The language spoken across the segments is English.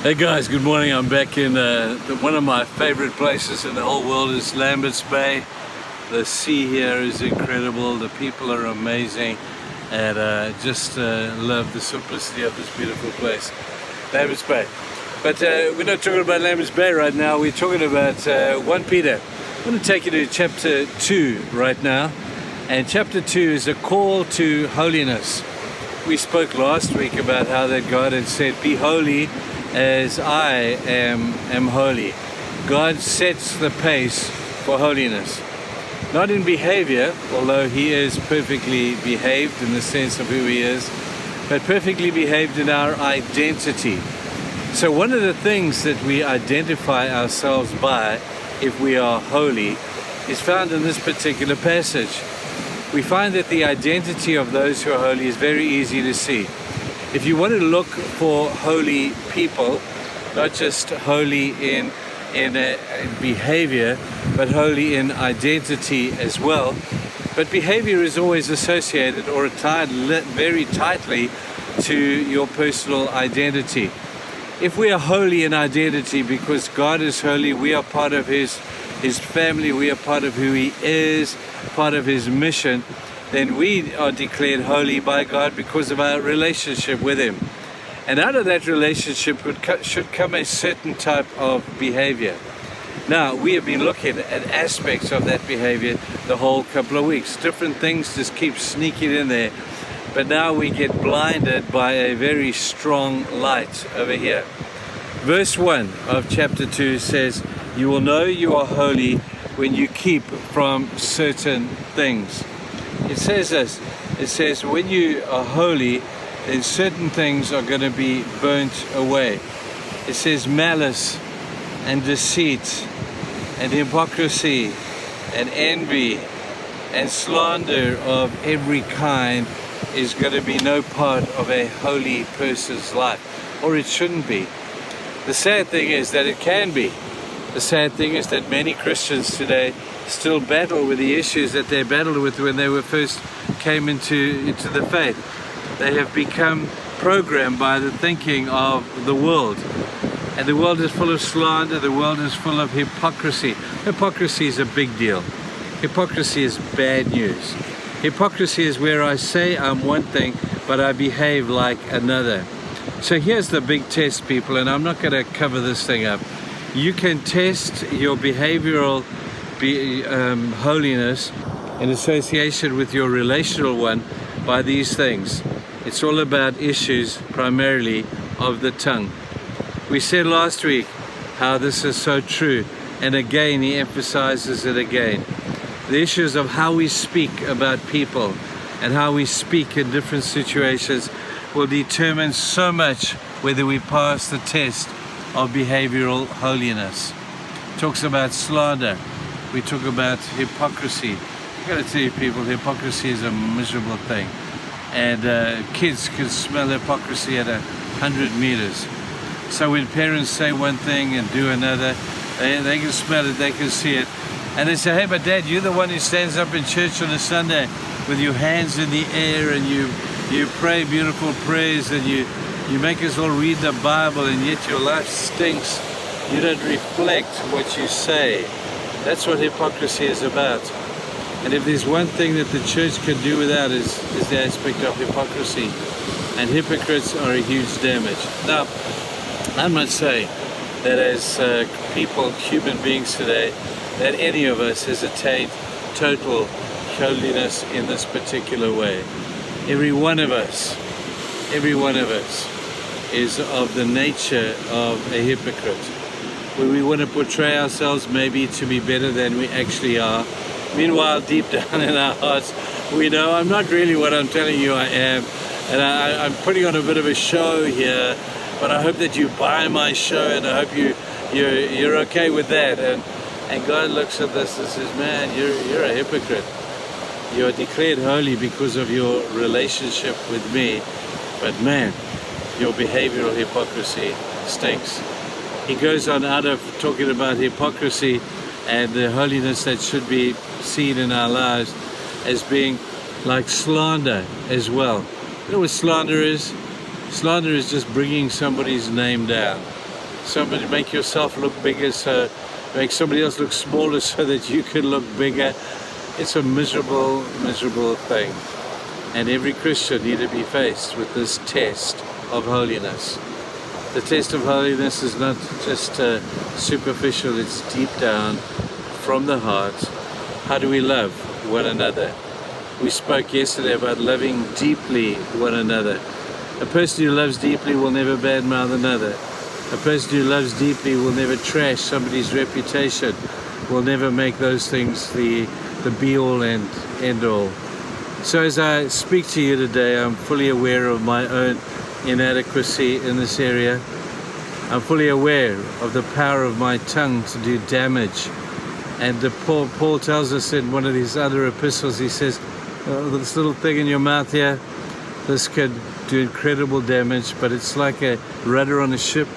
Hey guys, good morning. I'm back in one of my favorite places in the whole world is Lambert's Bay. The sea here is incredible, the people are amazing, and just love the simplicity of this beautiful place, Lambert's Bay. But we're not talking about Lambert's Bay right now, we're talking about 1 Peter. I'm going to take you to chapter 2 right now, and chapter 2 is a call to holiness. We spoke last week about how that God had said, "Be holy as I am holy." God sets the pace for holiness. Not in behavior, although he is perfectly behaved in the sense of who he is, but perfectly behaved in our identity. So one of the things that we identify ourselves by, if we are holy, is found in this particular passage. We find that the identity of those who are holy is very easy to see. If you want to look for holy people, not just holy in behavior, but holy in identity as well. But behavior is always associated or tied very tightly to your personal identity. If we are holy in identity because God is holy, we are part of His family, we are part of who He is, part of His mission, then we are declared holy by God because of our relationship with Him. And out of that relationship should come a certain type of behavior. Now, we have been looking at aspects of that behavior the whole couple of weeks. Different things just keep sneaking in there. But now we get blinded by a very strong light over here. Verse 1 of chapter 2 says, "You will know you are holy when you keep from certain things." It says this, it says when you are holy, then certain things are going to be burnt away. It says malice and deceit and hypocrisy and envy and slander of every kind is going to be no part of a holy person's life, or it shouldn't be. The sad thing is that it can be. The sad thing is that many Christians today still battle with the issues that they battled with when they were first came into the faith. They have become programmed by the thinking of the world. And the world is full of slander, the world is full of hypocrisy. Hypocrisy is a big deal. Hypocrisy is bad news. Hypocrisy is where I say I'm one thing, but I behave like another. So here's the big test, people, and I'm not going to cover this thing up. You can test your behavioral holiness in association with your relational one by these things. It's all about issues primarily of the tongue. We said last week how this is so true, and again he emphasizes it again. The issues of how we speak about people and how we speak in different situations will determine so much whether we pass the test of behavioral holiness. Talks about slander. We talk about hypocrisy. I've got to tell you people, hypocrisy is a miserable thing. And kids can smell hypocrisy at 100 meters. So when parents say one thing and do another, they can smell it, they can see it. And they say, "Hey, but Dad, you're the one who stands up in church on a Sunday with your hands in the air and you pray beautiful prayers and you make us all read the Bible, and yet your life stinks. You don't reflect what you say." That's what hypocrisy is about. And if there's one thing that the church can do without is the aspect of hypocrisy. And hypocrites are a huge damage. Now, I'm not saying that as people, human beings today, that any of us has attained total holiness in this particular way. Every one of us is of the nature of a hypocrite, where we want to portray ourselves maybe to be better than we actually are. Meanwhile, deep down in our hearts, we know I'm not really what I'm telling you I am, and I'm putting on a bit of a show here, but I hope that you buy my show, and I hope you're okay with that. And God looks at this and says, "Man, you're a hypocrite. You're declared holy because of your relationship with me, but man, your behavioral hypocrisy stinks." He goes on out of talking about hypocrisy and the holiness that should be seen in our lives as being like slander as well. You know what slander is? Slander is just bringing somebody's name down. somebody, make yourself look bigger, so make somebody else look smaller so that you can look bigger. It's a miserable, miserable thing. And every Christian need to be faced with this test of holiness. The test of holiness is not just superficial, it's deep down from the heart. How do we love one another? We spoke yesterday about loving deeply one another. A person who loves deeply will never badmouth another. A person who loves deeply will never trash somebody's reputation, will never make those things the be-all and end-all. So as I speak to you today, I'm fully aware of my own inadequacy in this area. I'm fully aware of the power of my tongue to do damage. And Paul tells us in one of his other epistles, he says, this little thing in your mouth here, this could do incredible damage, but it's like a rudder on a ship,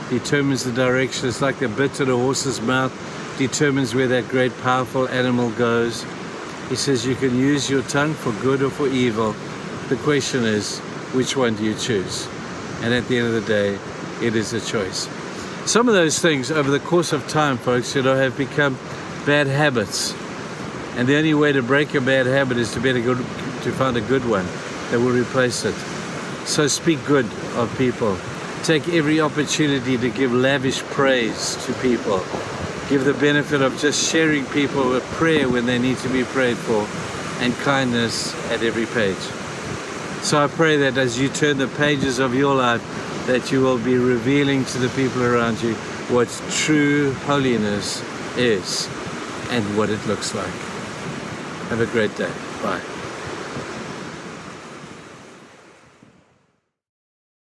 determines the direction. It's like the bit in a horse's mouth, determines where that great powerful animal goes. He says you can use your tongue for good or for evil. The question is, which one do you choose? And at the end of the day, it is a choice. Some of those things over the course of time, folks, have become bad habits. And the only way to break a bad habit is to find a good one that will replace it. So speak good of people. Take every opportunity to give lavish praise to people. Give the benefit of just sharing people with prayer when they need to be prayed for, and kindness at every page. So I pray that as you turn the pages of your life, that you will be revealing to the people around you what true holiness is and what it looks like. Have a great day. Bye.